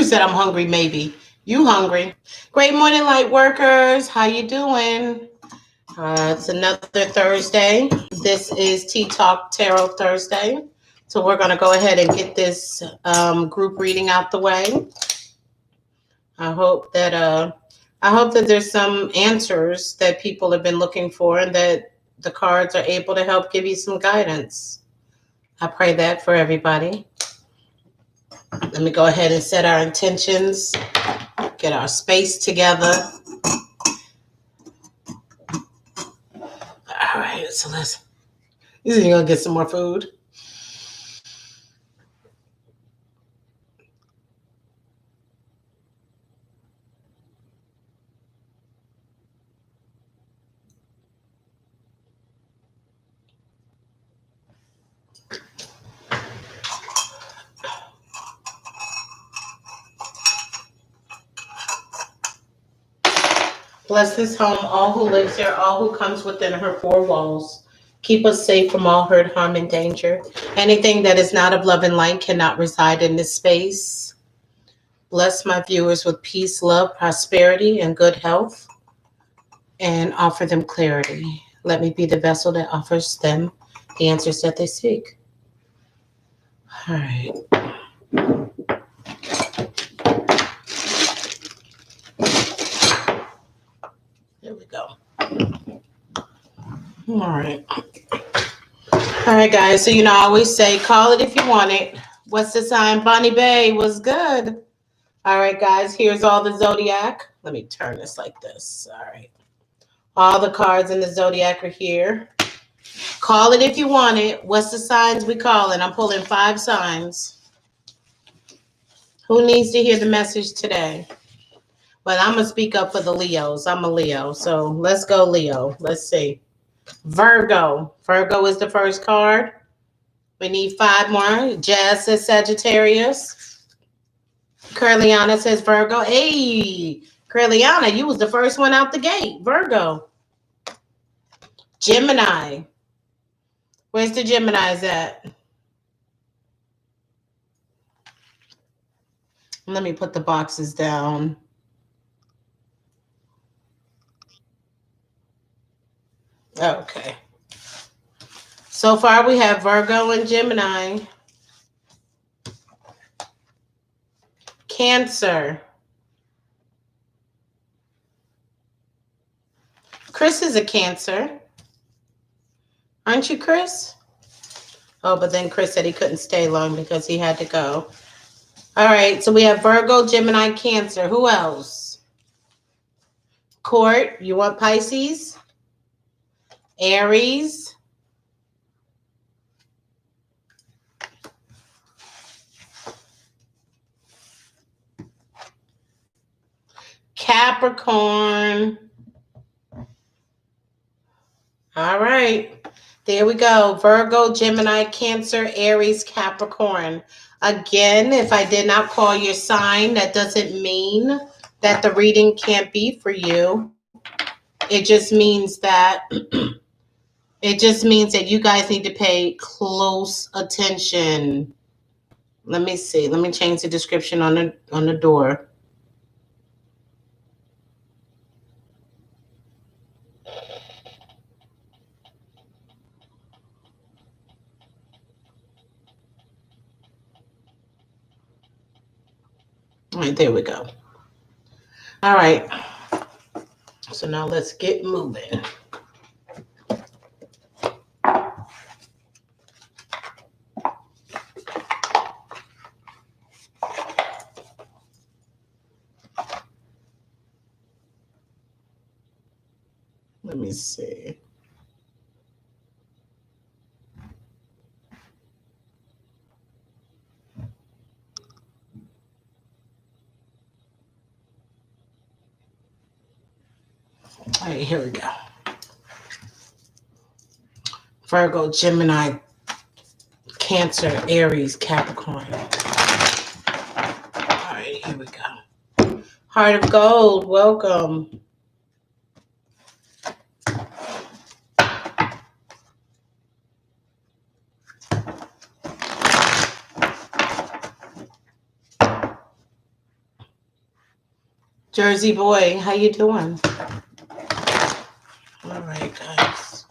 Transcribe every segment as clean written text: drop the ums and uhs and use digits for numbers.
said I'm hungry, maybe. You hungry. Great morning, light workers. How you doing? It's another Thursday. This is Tea Talk Tarot Thursday. So we're going to go ahead and get this group reading out the way. I hope that there's some answers that people have been looking for and that the cards are able to help give you some guidance. I pray that for everybody. Let me go ahead and set our intentions, get our space together. All right, so you're going to get some more food. Bless this home, all who lives here, all who comes within her four walls. Keep us safe from all hurt, harm, and danger. Anything that is not of love and light cannot reside in this space. Bless my viewers with peace, love, prosperity, and good health, and offer them clarity. Let me be the vessel that offers them the answers that they seek. All right. There we go. All right. All right, guys. So, I always say, call it if you want it. What's the sign? Bonnie Bay was good. All right, guys. Here's all the zodiac. Let me turn this like this. All right. All the cards in the zodiac are here. Call it if you want it. What's the signs we calling? I'm pulling 5 signs. Who needs to hear the message today? Well, I'm going to speak up for the Leos. I'm a Leo. So let's go, Leo. Let's see. Virgo. Virgo is the first card. We need 5 more. Jazz says Sagittarius. Curliana says Virgo. Hey, Curliana, you was the first one out the gate. Virgo. Gemini. Where's the Geminis at? Let me put the boxes down. Okay. So far, we have Virgo and Gemini. Cancer. Chris is a Cancer. Aren't you, Chris? Oh, but then Chris said he couldn't stay long because he had to go. All right, so we have Virgo, Gemini, Cancer. Who else? Court, you want Pisces? Aries. Capricorn. All right. There we go. Virgo, Gemini, Cancer, Aries, Capricorn. Again, if I did not call your sign, that doesn't mean that the reading can't be for you. It just means that you guys need to pay close attention. Let me see. Let me change the description on the door. All right, there we go. All right. So now let's get moving. Let me see. All right, here we go. Virgo, Gemini, Cancer, Aries, Capricorn. All right, here we go. Heart of Gold, welcome. Jersey boy, how you doing? All right, guys.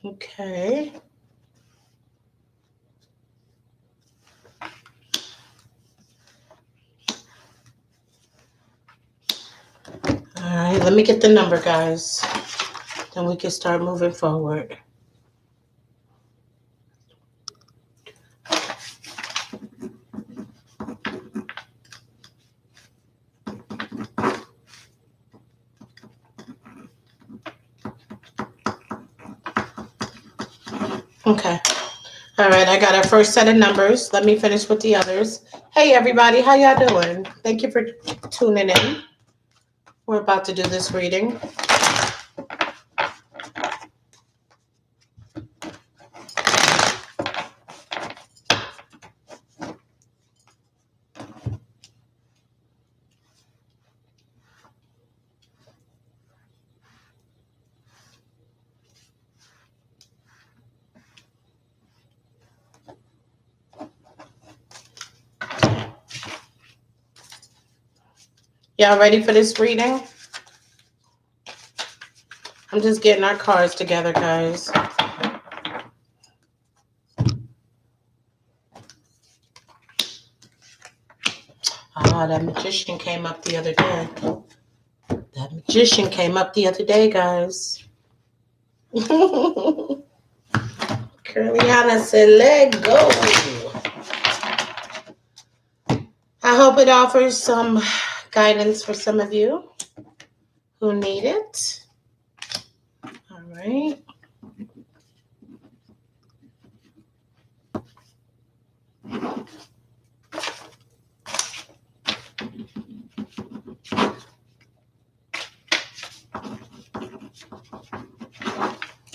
Okay. All right, let me get the number, guys. Then we can start moving forward. Okay. All right, I got our first set of numbers. Let me finish with the others. Hey, everybody, how y'all doing? Thank you for tuning in. We're about to do this reading. Y'all ready for this reading? I'm just getting our cards together, guys. Ah, that magician came up the other day. That magician came up the other day, guys. Curliana said, let go. I hope it offers some guidance for some of you who need it. All right.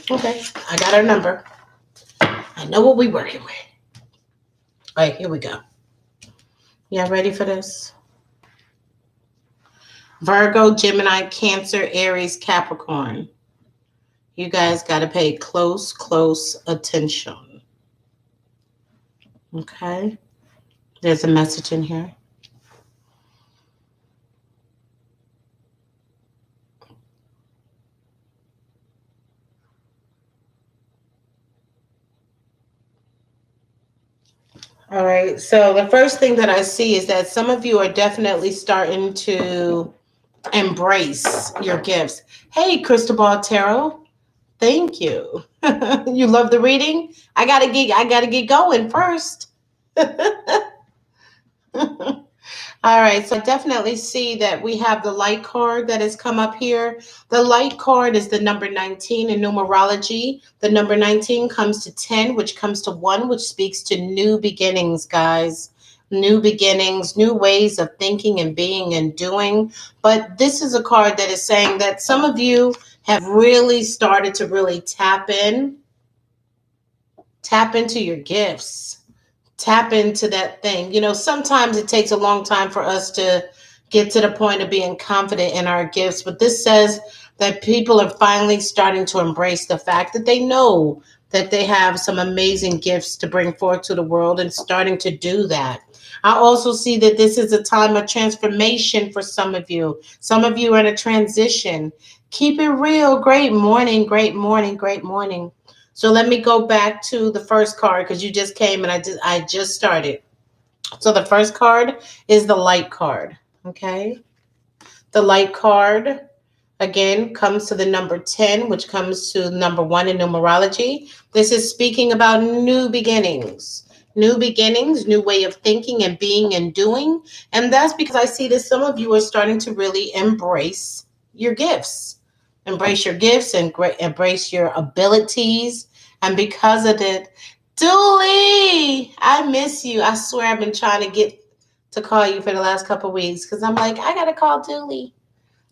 Okay, I got our number. I know what we're working with. All right, here we go. Y'all ready for this? Virgo, Gemini, Cancer, Aries, Capricorn. You guys got to pay close attention. Okay? There's a message in here. All right, so the first thing that I see is that some of you are definitely starting to embrace your gifts. Hey, Cristobal Tarot, thank you. You love the reading? I gotta get going first. All right, so I definitely see that we have the light card that has come up here. The light card is the number 19 in numerology. The number 19 comes to 10, which comes to 1, which speaks to new beginnings, guys. New beginnings, new ways of thinking and being and doing. But this is a card that is saying that some of you have really started to really tap into your gifts. Tap into that thing. You know, sometimes it takes a long time for us to get to the point of being confident in our gifts, but this says that people are finally starting to embrace the fact that they know that they have some amazing gifts to bring forth to the world and starting to do that. I also see that this is a time of transformation for some of you. Some of you are in a transition. Keep it real. Great morning, great morning, great morning. So let me go back to the first card because you just came and I just started. So the first card is the light card. Okay. The light card again comes to the number 10, which comes to number 1 in numerology. This is speaking about new beginnings. New beginnings, new way of thinking and being and doing. And that's because I see that some of you are starting to really embrace your gifts. Embrace your gifts and embrace your abilities. And because of it, Dooley, I miss you. I swear I've been trying to get to call you for the last couple of weeks because I'm like, I got to call Dooley.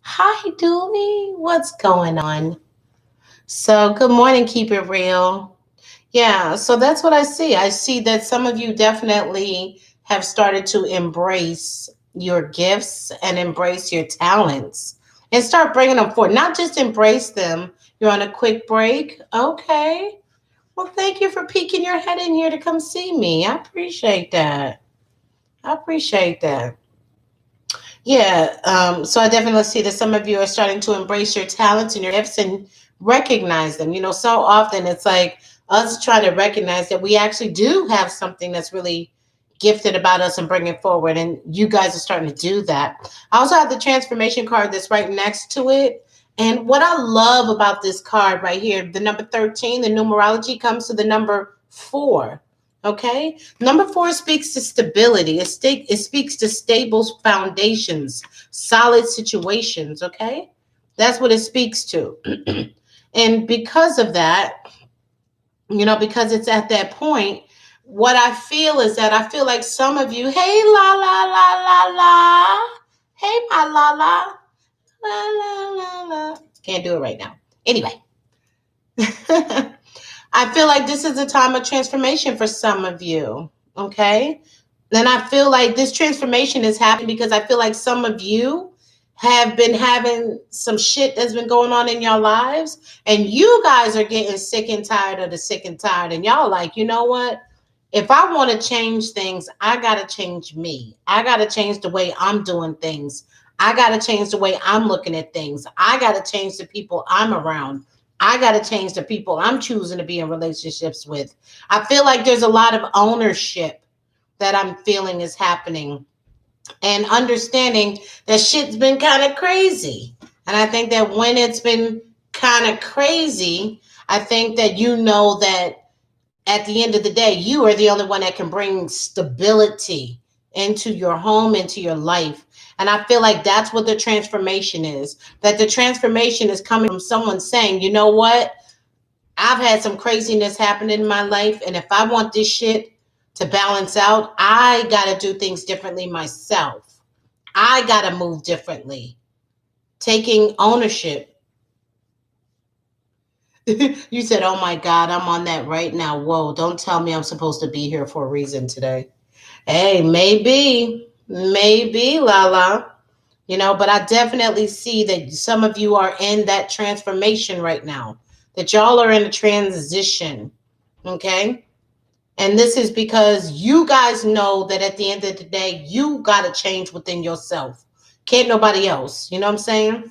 Hi, Dooley. What's going on? So, good morning, Keep It Real. Yeah, so that's what I see. I see that some of you definitely have started to embrace your gifts and embrace your talents and start bringing them forward. Not just embrace them. You're on a quick break. Okay. Well, thank you for peeking your head in here to come see me. I appreciate that. I appreciate that. Yeah, so I definitely see that some of you are starting to embrace your talents and your gifts and recognize them. So often it's like us trying to recognize that we actually do have something that's really gifted about us and bring it forward. And you guys are starting to do that. I also have the transformation card that's right next to it. And what I love about this card right here, the number 13, the numerology comes to the number 4. Okay. Number 4 speaks to stability. It speaks to stable foundations, solid situations. Okay. That's what it speaks to. And because of that, because it's at that point, what I feel is that I feel like some of you, hey, la, la, la, la, la. Hey, my la, la, la, la, la, la. Can't do it right now. Anyway. I feel like this is a time of transformation for some of you. Okay. And I feel like this transformation is happening because I feel like some of you have been having some shit that's been going on in your lives. And you guys are getting sick and tired of the sick and tired. And y'all like, you know what? If I want to change things, I got to change me. I got to change the way I'm doing things. I got to change the way I'm looking at things. I got to change the people I'm around. I got to change the people I'm choosing to be in relationships with. I feel like there's a lot of ownership that I'm feeling is happening and understanding that shit's been kind of crazy. And I think that when it's been kind of crazy, I think that that at the end of the day, you are the only one that can bring stability into your home, into your life. And I feel like that's what the transformation is. That the transformation is coming from someone saying, you know what? I've had some craziness happen in my life. And if I want this shit to balance out, I got to do things differently myself. I got to move differently. Taking ownership. You said, oh my God, I'm on that right now. Whoa, don't tell me I'm supposed to be here for a reason today. Hey, maybe, Lala. But I definitely see that some of you are in that transformation right now, that y'all are in a transition. Okay. And this is because you guys know that at the end of the day, you got to change within yourself. Can't nobody else. You know what I'm saying?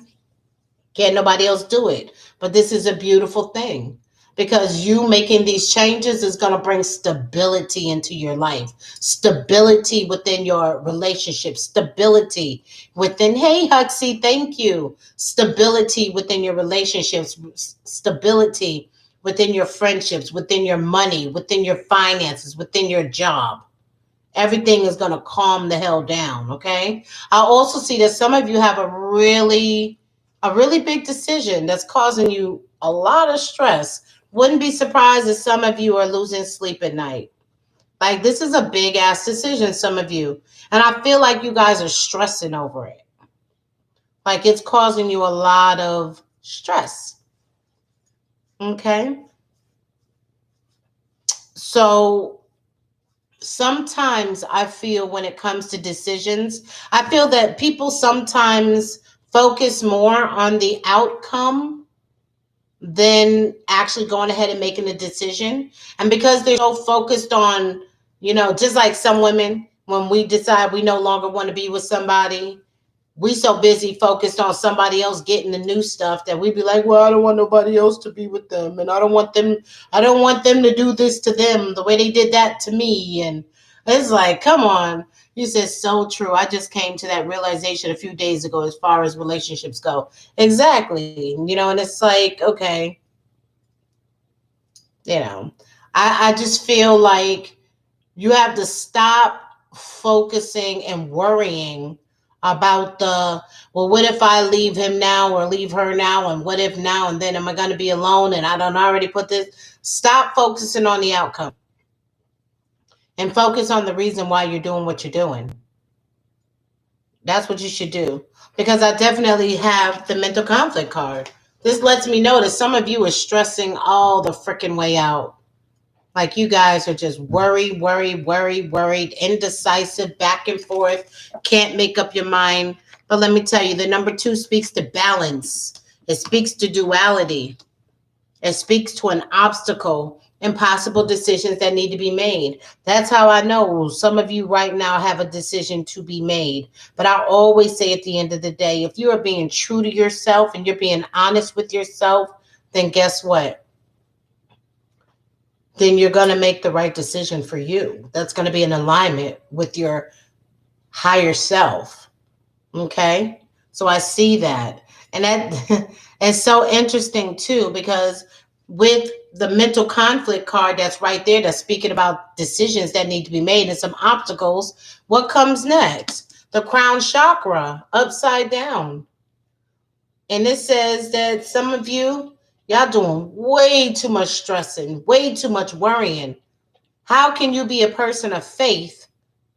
Can't nobody else do it. But this is a beautiful thing because you making these changes is going to bring stability into your life, stability within your relationship, stability within, hey, Huxley, thank you. Stability within your relationships, stability within your friendships, within your money, within your finances, within your job. Everything is going to calm the hell down. Okay. I also see that some of you have a really big decision that's causing you a lot of stress. Wouldn't be surprised if some of you are losing sleep at night. Like this is a big ass decision, some of you. And I feel like you guys are stressing over it. Like it's causing you a lot of stress. Okay. So sometimes I feel when it comes to decisions, I feel that people sometimes focus more on the outcome than actually going ahead and making a decision. And because they're so focused on, just like some women, when we decide we no longer want to be with somebody, we so busy focused on somebody else getting the new stuff that we be like, well, I don't want nobody else to be with them. And I don't want them to do this to them the way they did that to me. And it's like, come on. You said so true. I just came to that realization a few days ago as far as relationships go. Exactly. And it's like, okay, you know, I just feel like you have to stop focusing and worrying about well, what if I leave him now or leave her now? And what if now and then am I going to be alone? And I don't already put this. Stop focusing on the outcome and focus on the reason why you're doing what you're doing. That's what you should do. Because I definitely have the mental conflict card. This lets me know that some of you are stressing all the freaking way out. Like you guys are just worried, indecisive, back and forth, can't make up your mind. But let me tell you, the number 2 speaks to balance. It speaks to duality. It speaks to an obstacle, impossible decisions that need to be made. That's how I know some of you right now have a decision to be made. But I always say at the end of the day, if you are being true to yourself and you're being honest with yourself, then guess what? Then you're going to make the right decision for you. That's going to be in alignment with your higher self. Okay? So I see that. And that is so interesting too, because with the mental conflict card that's right there, that's speaking about decisions that need to be made and some obstacles, what comes next? The crown chakra upside down. And it says that some of y'all doing way too much stressing, way too much worrying. How can you be a person of faith,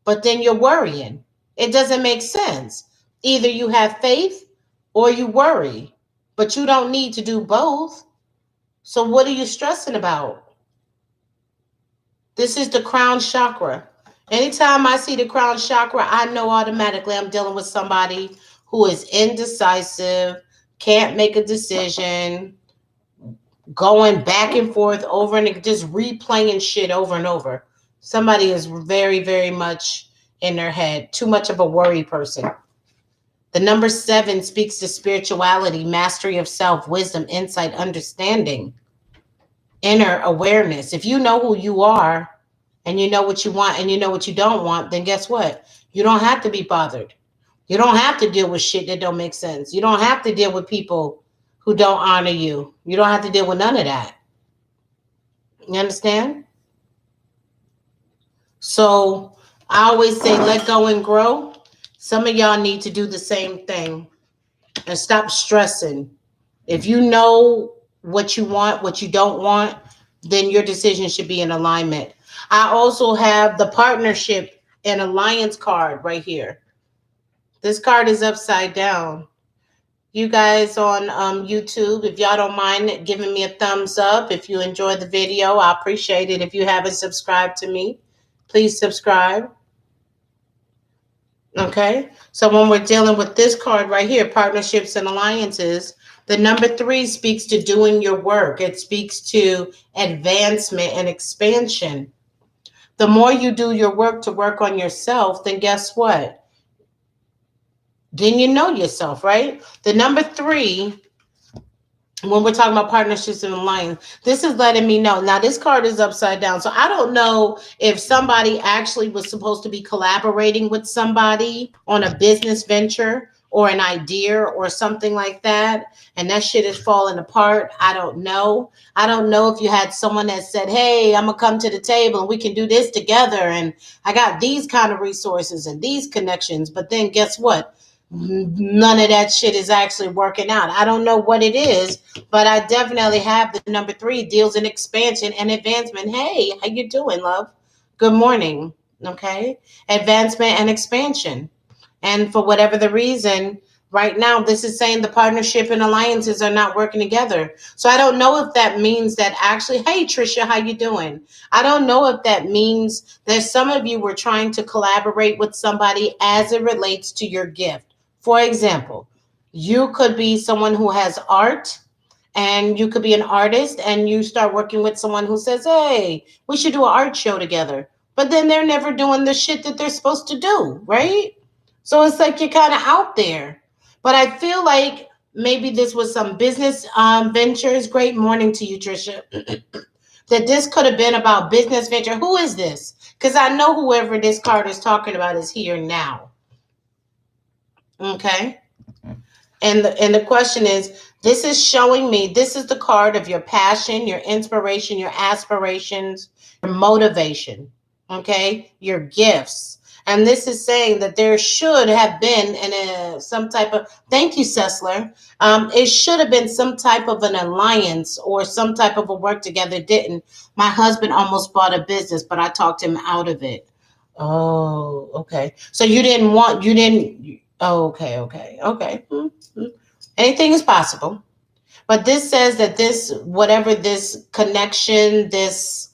but then you're worrying? It doesn't make sense. Either you have faith or you worry, but you don't need to do both. So what are you stressing about? This is the crown chakra. Anytime I see the crown chakra, I know automatically I'm dealing with somebody who is indecisive, can't make a decision, going back and forth over and just replaying shit over and over. Somebody is very much in their head, too much of a worry person. The number 7 speaks to spirituality, mastery of self, wisdom, insight, understanding, inner awareness. If you know who you are and you know what you want and you know what you don't want, then guess what? You don't have to be bothered. You don't have to deal with shit that don't make sense. You don't have to deal with people who don't honor you. You don't have to deal with none of that. You understand? So I always say let go and grow. Some of y'all need to do the same thing and stop stressing. If you know what you want, what you don't want, then your decision should be in alignment. I also have the partnership and alliance card right here. This card is upside down. You guys on YouTube, if y'all don't mind giving me a thumbs up, if you enjoy the video, I appreciate it. If you haven't subscribed to me, please subscribe. Okay, so when we're dealing with this card right here, partnerships and alliances, the number 3 speaks to doing your work. It speaks to advancement and expansion. The more you do your work to work on yourself, then guess what? Then you know yourself, right? The number 3, when we're talking about partnerships and alliance, this is letting me know. Now, this card is upside down. So I don't know if somebody actually was supposed to be collaborating with somebody on a business venture or an idea or something like that, and that shit is falling apart. I don't know. I don't know if you had someone that said, hey, I'm going to come to the table and we can do this together. And I got these kind of resources and these connections. But then guess what? None of that shit is actually working out. I don't know what it is, but I definitely have the number 3 deals in expansion and advancement. Hey, how you doing, love? Good morning. Okay. Advancement and expansion. And for whatever the reason, right now, this is saying the partnership and alliances are not working together. So I don't know if that means that actually, hey, Trisha, how you doing? I don't know if that means that some of you were trying to collaborate with somebody as it relates to your gift. For example, you could be someone who has art and you could be an artist and you start working with someone who says, hey, we should do an art show together. But then they're never doing the shit that they're supposed to do, right? So it's like you're kind of out there. But I feel like maybe this was some business ventures. Great morning to you, Trisha. That this could have been about business venture. Who is this? Because I know whoever this card is talking about is here now. Okay. And the question is, this is showing me, this is the card of your passion, your inspiration, your aspirations, your motivation, okay, your gifts. And this is saying that there should have been some type of, thank you, Sessler. It should have been some type of an alliance or some type of a work together. It didn't. My husband almost bought a business, but I talked him out of it. Oh, okay. So you didn't, oh, okay. Anything is possible. But this says that this, whatever this connection, this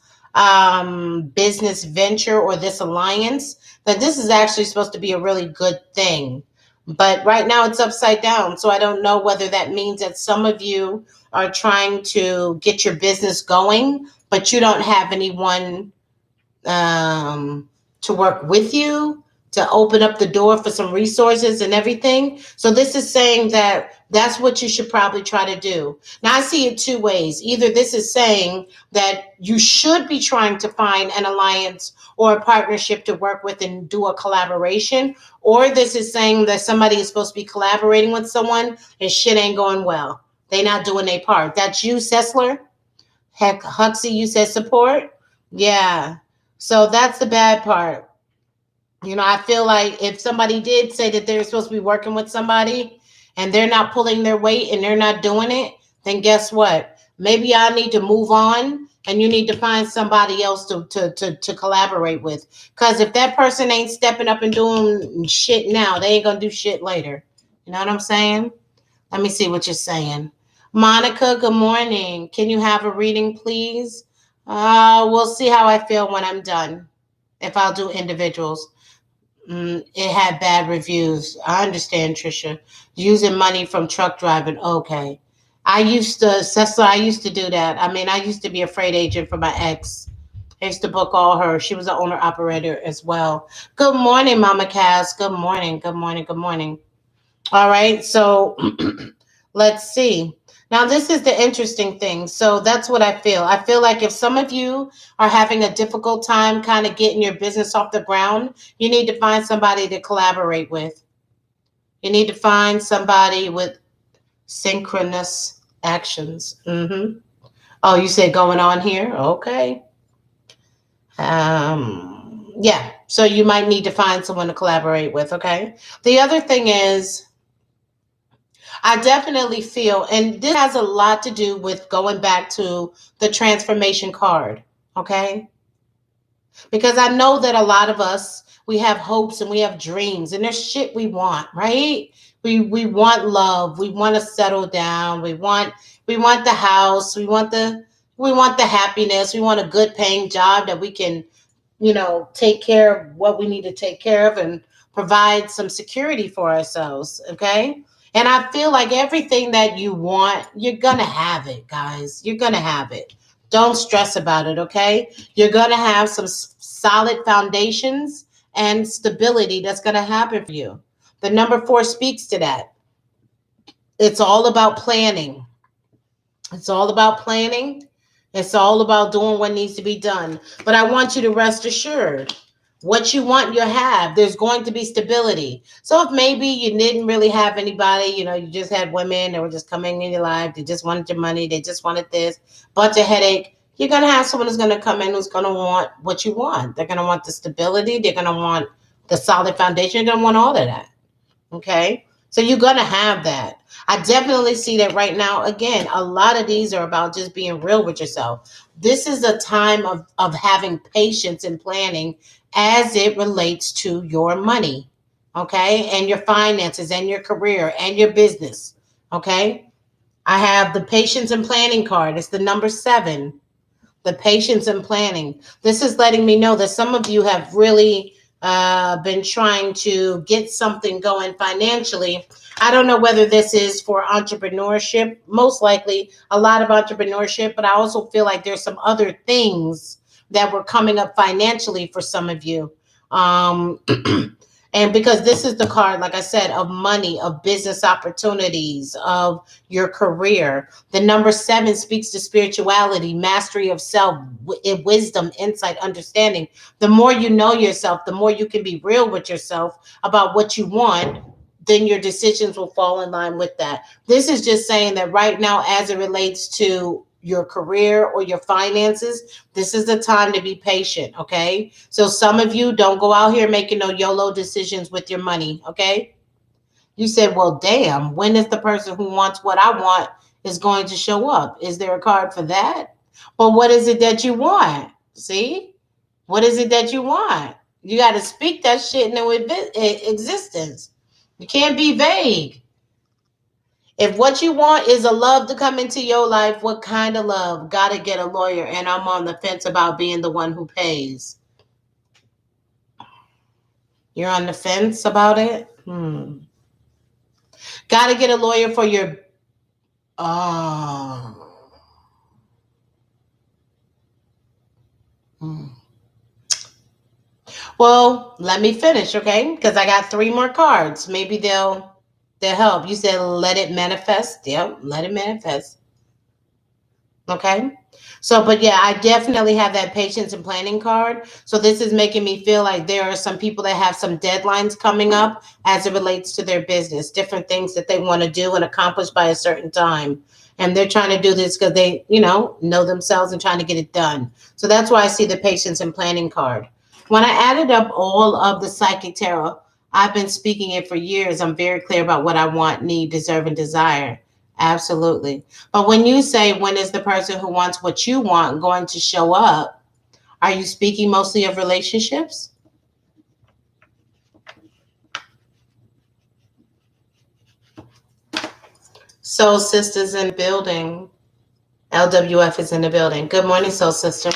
business venture or this alliance, that this is actually supposed to be a really good thing. But right now it's upside down. So I don't know whether that means that some of you are trying to get your business going, but you don't have anyone to work with you to open up the door for some resources and everything. So this is saying that that's what you should probably try to do. Now I see it two ways. Either this is saying that you should be trying to find an alliance or a partnership to work with and do a collaboration, or this is saying that somebody is supposed to be collaborating with someone and shit ain't going well. They not doing their part. That's you, Sessler? Heck, Huxley, you said support? Yeah. So that's the bad part. I feel like if somebody did say that they're supposed to be working with somebody and they're not pulling their weight and they're not doing it, then guess what? Maybe I need to move on and you need to find somebody else to collaborate with. Because if that person ain't stepping up and doing shit now, they ain't going to do shit later. You know what I'm saying? Let me see what you're saying. Monica, good morning. Can you have a reading, please? We'll see how I feel when I'm done. If I'll do individuals. It had bad reviews. I understand, Trisha. Using money from truck driving. Okay. Cecily, I used to do that. I mean, I used to be a freight agent for my ex. I used to book all her. She was an owner operator as well. Good morning, Mama Cass. Good morning. Good morning. Good morning. All right. So let's see. Now, this is the interesting thing. So that's what I feel. I feel like if some of you are having a difficult time kind of getting your business off the ground, you need to find somebody to collaborate with. You need to find somebody with synchronous actions. Oh, you said going on here? Okay. Yeah. So you might need to find someone to collaborate with. Okay. The other thing is, I definitely feel, and this has a lot to do with going back to the transformation card, okay? Because I know that a lot of us, we have hopes and we have dreams and there's shit we want, right? We want love, we want to settle down, we want the house, we want the happiness, we want a good paying job that we can, take care of what we need to take care of and provide some security for ourselves, okay? And I feel like everything that you want, you're going to have it, guys. You're going to have it. Don't stress about it, okay? You're going to have some solid foundations and stability that's going to happen for you. The number 4 speaks to that. It's all about planning. It's all about planning. It's all about doing what needs to be done. But I want you to rest assured, what you want, you have. There's going to be stability. So if maybe you didn't really have anybody, you just had women that were just coming in your life. They just wanted your money. They just wanted this, bunch of headache. You're going to have someone who's going to come in who's going to want what you want. They're going to want the stability. They're going to want the solid foundation. They're going to want all of that. Okay? So you're going to have that. I definitely see that right now. Again, a lot of these are about just being real with yourself. This is a time of having patience and planning as it relates to your money, okay? And your finances and your career and your business, okay? I have the patience and planning card. It's the number 7, the patience and planning. This is letting me know that some of you have really been trying to get something going financially. I don't know whether this is for entrepreneurship, most likely a lot of entrepreneurship, but I also feel like there's some other things that were coming up financially for some of you. And because this is the card, like I said, of money, of business opportunities, of your career. The number 7 speaks to spirituality, mastery of self, wisdom, insight, understanding. The more you know yourself, the more you can be real with yourself about what you want, then your decisions will fall in line with that. This is just saying that right now, as it relates to your career or your finances, this is the time to be patient, okay? So some of you don't go out here making no YOLO decisions with your money, okay? You said, well, damn, when is the person who wants what I want is going to show up? Is there a card for that? But what is it that you want? See? What is it that you want? You got to speak that shit into existence. You can't be vague. If what you want is a love to come into your life, what kind of love? Gotta get a lawyer, and I'm on the fence about being the one who pays. You're on the fence about it? Gotta get a lawyer for your... Oh. Well, let me finish, okay? Because I got 3 more cards. Maybe they'll help. You said let it manifest. Yep, let it manifest. Okay. So, but yeah, I definitely have that patience and planning card. So this is making me feel like there are some people that have some deadlines coming up as it relates to their business, different things that they want to do and accomplish by a certain time. And they're trying to do this because they, know themselves and trying to get it done. So that's why I see the patience and planning card. When I added up all of the psychic tarot, I've been speaking it for years. I'm very clear about what I want, need, deserve, and desire. Absolutely. But when you say, when is the person who wants what you want going to show up, are you speaking mostly of relationships? Soul Sisters in the building. LWF is in the building. Good morning, Soul Sister.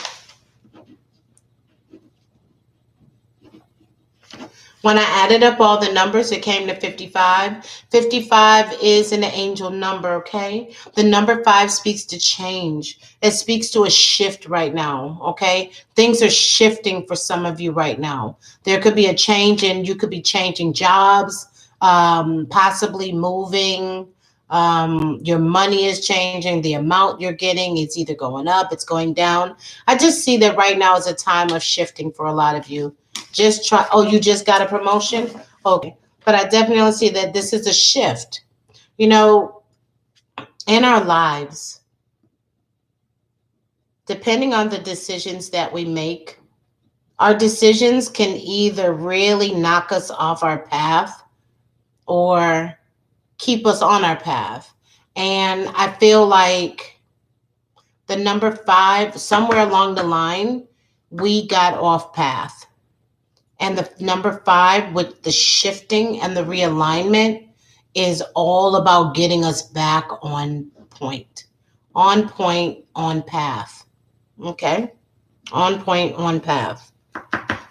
When I added up all the numbers, it came to 55. 55 is an angel number, okay? The number 5 speaks to change. It speaks to a shift right now, okay? Things are shifting for some of you right now. There could be a change, and you could be changing jobs, possibly moving. Your money is changing. The amount you're getting is either going up, it's going down. I just see that right now is a time of shifting for a lot of you. Just try. Oh, you just got a promotion? Okay. But I definitely see that this is a shift. In our lives, depending on the decisions that we make, our decisions can either really knock us off our path or keep us on our path. And I feel like the number 5, somewhere along the line, we got off path. And the number 5 with the shifting and the realignment is all about getting us back on point, on path. Okay. On point, on path.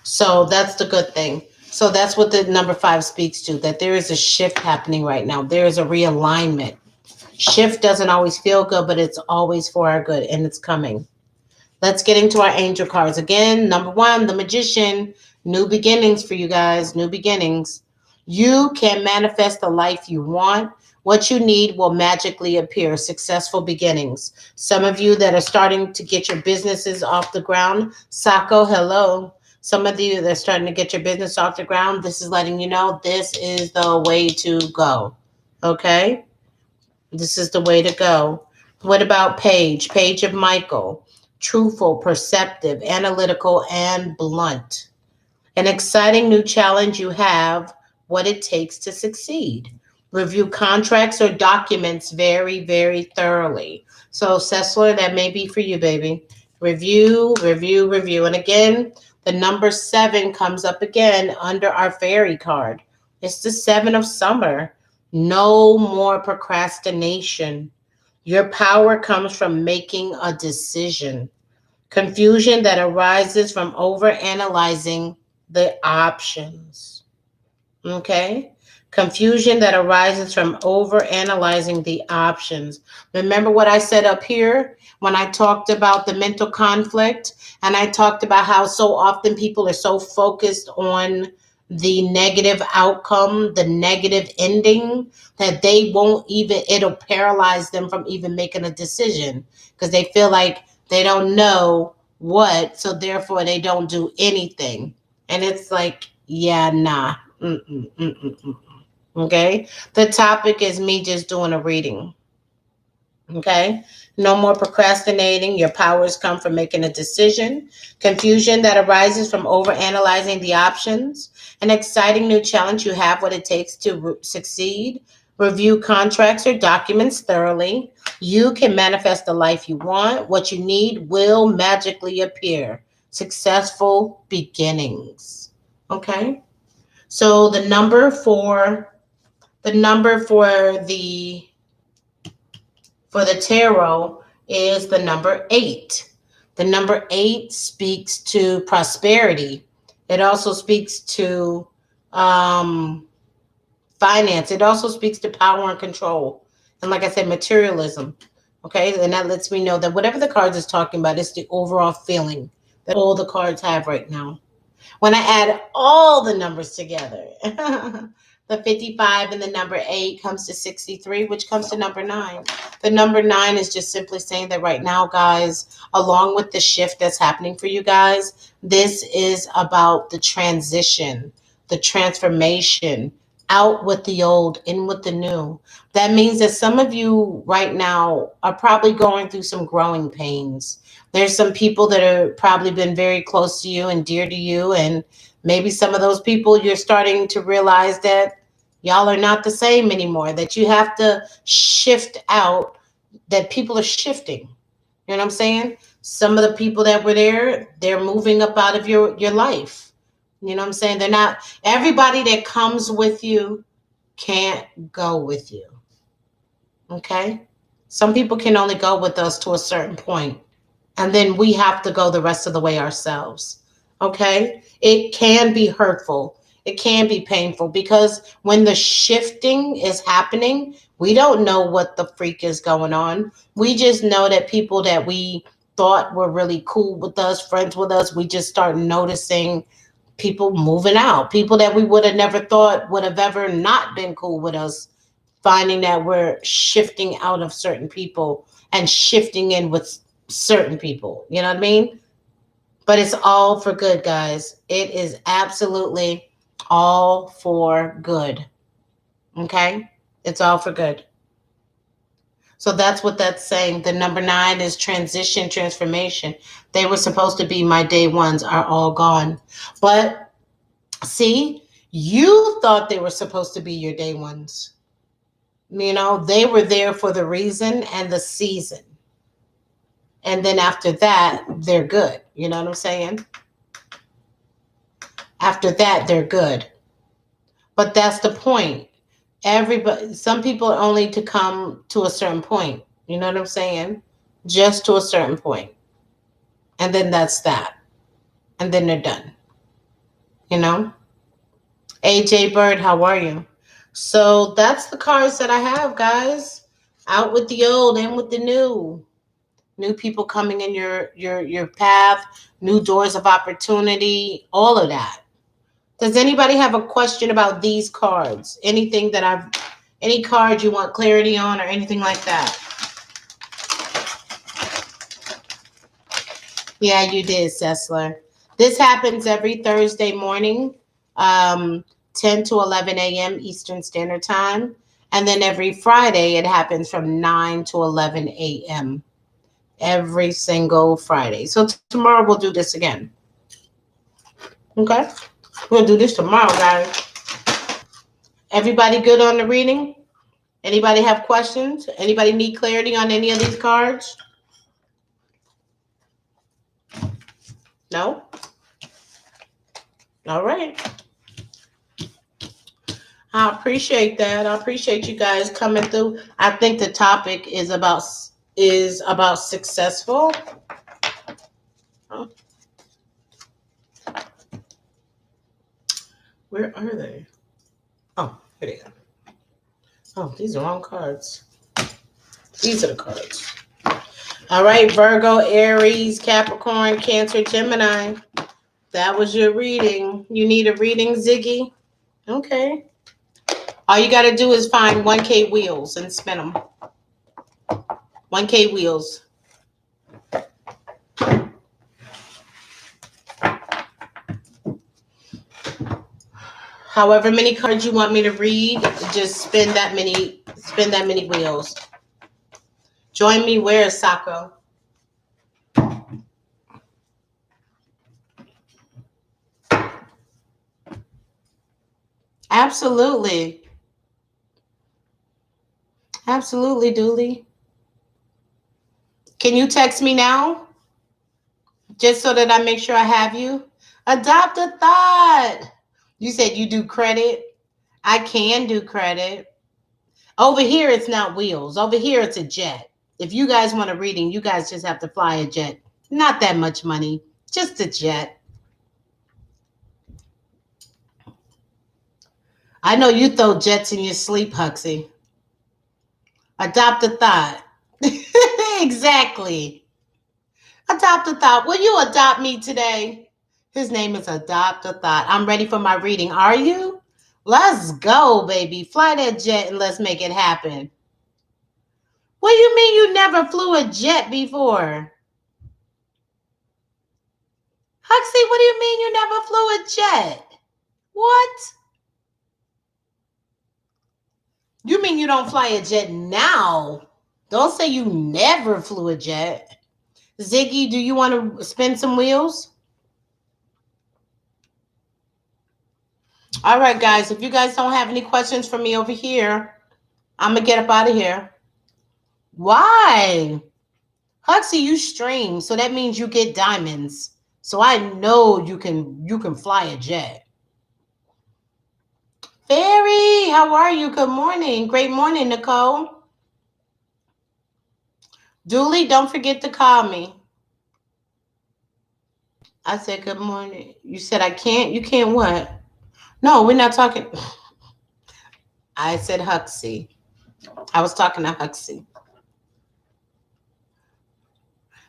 So that's the good thing. So that's what the number 5 speaks to, that there is a shift happening right now. There is a realignment. Shift doesn't always feel good, but it's always for our good, and it's coming. Let's get into our angel cards. Again, number 1, the Magician. New beginnings for you guys. New beginnings. You can manifest the life you want. What you need will magically appear. Successful beginnings. Some of you that are starting to get your businesses off the ground. Sako, hello. Some of you that are starting to get your business off the ground. This is letting you know this is the way to go. Okay? This is the way to go. What about Page? Page of Michael. Truthful, perceptive, analytical, and blunt. An exciting new challenge. You have what it takes to succeed. Review contracts or documents very, very thoroughly. So, Cecily, that may be for you, baby. Review, review, review. And again, the number 7 comes up again under our fairy card. It's the 7 of summer. No more procrastination. Your power comes from making a decision. Confusion that arises from overanalyzing the options. Okay? Confusion that arises from overanalyzing the options. Remember what I said up here when I talked about the mental conflict, and I talked about how so often people are so focused on the negative outcome, the negative ending, that they won't even, it'll paralyze them from even making a decision because they feel like they don't know what, so therefore they don't do anything. And it's like, yeah, nah. Okay. The topic is me just doing a reading. Okay. No more procrastinating. Your powers come from making a decision. Confusion that arises from overanalyzing the options. An exciting new challenge. You have what it takes to succeed. Review contracts or documents thoroughly. You can manifest the life you want. What you need will magically appear. Successful beginnings. Okay. So the number for the for the tarot is the number 8. The number 8 speaks to prosperity. It also speaks to finance. It also speaks to power and control. And like I said, materialism. Okay, and that lets me know that whatever the cards is talking about, it's the overall feeling that all the cards have right now. When I add all the numbers together, the 55 and the number 8 comes to 63, which comes to number 9. The number 9 is just simply saying that right now, guys, along with the shift that's happening for you guys, this is about the transition, the transformation, out with the old, in with the new. That means that some of you right now are probably going through some growing pains. There's some people that have probably been very close to you and dear to you. And maybe some of those people you're starting to realize that y'all are not the same anymore, that you have to shift out, that people are shifting. You know what I'm saying? Some of the people that were there, they're moving up out of your life. You know what I'm saying? They're not, everybody that comes with you can't go with you. Okay? Some people can only go with us to a certain point, and then we have to go the rest of the way ourselves. Okay? It can be hurtful. It can be painful because when the shifting is happening, we don't know what the freak is going on. We just know that people that we thought were really cool with us, friends with us, we just start noticing people moving out. People that we would have never thought would have ever not been cool with us, finding that we're shifting out of certain people and shifting in with certain people. You know what I mean? But it's all for good, guys. It is absolutely all for good. Okay? It's all for good. So that's what that's saying. The number 9 is transition, transformation. They were supposed to be my day ones, are all gone. But see, you thought they were supposed to be your day ones. You know, they were there for the reason and the season. And then after that, they're good. You know what I'm saying? After that, they're good. But that's the point. Everybody, some people are only to come to a certain point. You know what I'm saying? Just to a certain point. And then that's that. And then they're done. You know? AJ Bird, how are you? So that's the cards that I have, guys. Out with the old, in with the new. New people coming in your path, new doors of opportunity, all of that. Does anybody have a question about these cards? Anything that any card you want clarity on or anything like that? Yeah, you did, Sessler. This happens every Thursday morning, 10 to 11 a.m. Eastern Standard Time. And then every Friday, it happens from 9 to 11 a.m. Every single Friday. So tomorrow we'll do this again. Okay? We'll do this tomorrow, guys. Everybody good on the reading? Anybody have questions? Anybody need clarity on any of these cards? No? All right. I appreciate that. I appreciate you guys coming through. I think the topic is about successful. Oh. Where are they? Oh, here they are. Oh, these are wrong cards. These are the cards. All right, Virgo, Aries, Capricorn, Cancer, Gemini. That was your reading. You need a reading, Ziggy? Okay. All you got to do is find 1K wheels and spin them. 1K wheels. However many cards you want me to read, just spin that many wheels. Join me where, Sako? Absolutely. Absolutely, Dooley. Can you text me now? Just so that I make sure I have you? Adopt a thought. You said you do credit. I can do credit. Over here, it's not wheels. Over here, it's a jet. If you guys want a reading, you guys just have to fly a jet. Not that much money, just a jet. I know you throw jets in your sleep, Huxley. Adopt a thought. Exactly. Adopt a thought. Will you adopt me today? His name is Adopt a Thought. I'm ready for my reading. Are you? Let's go, baby. Fly that jet and let's make it happen. What do you mean you never flew a jet before? Huxley, what do you mean you never flew a jet? What? You mean you don't fly a jet now? Don't say you never flew a jet. Ziggy, do you want to spin some wheels? All right, guys. If you guys don't have any questions for me over here, I'm going to get up out of here. Why? Huxley, you stream, so that means you get diamonds. So I know you can fly a jet. Fairy, how are you? Good morning. Great morning, Nicole. Julie, don't forget to call me. I said good morning. You said I can't. You can't what? No, we're not talking. I said Huxley. I was talking to Huxley.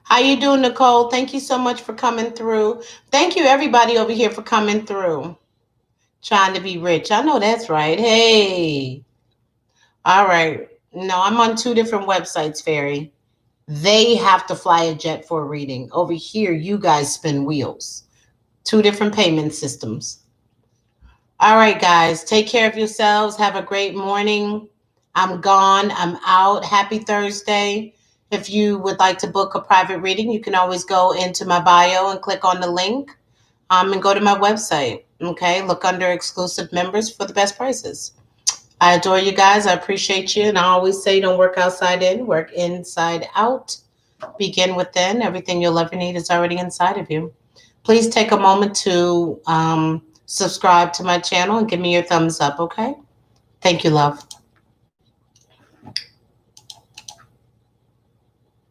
How you doing, Nicole? Thank you so much for coming through. Thank you, everybody over here, for coming through. Trying to be rich. I know that's right. Hey. All right. No, I'm on 2 different websites, Fairy. They have to fly a jet for a reading. Over here, you guys spin wheels. 2 different payment systems. All right, guys. Take care of yourselves. Have a great morning. I'm gone. I'm out. Happy Thursday. If you would like to book a private reading, you can always go into my bio and click on the link and go to my website. Okay, look under exclusive members for the best prices. I adore you guys. I appreciate you. And I always say don't work outside in, work inside out. Begin within. Everything you'll ever need is already inside of you. Please take a moment to subscribe to my channel and give me your thumbs up, okay? Thank you, love.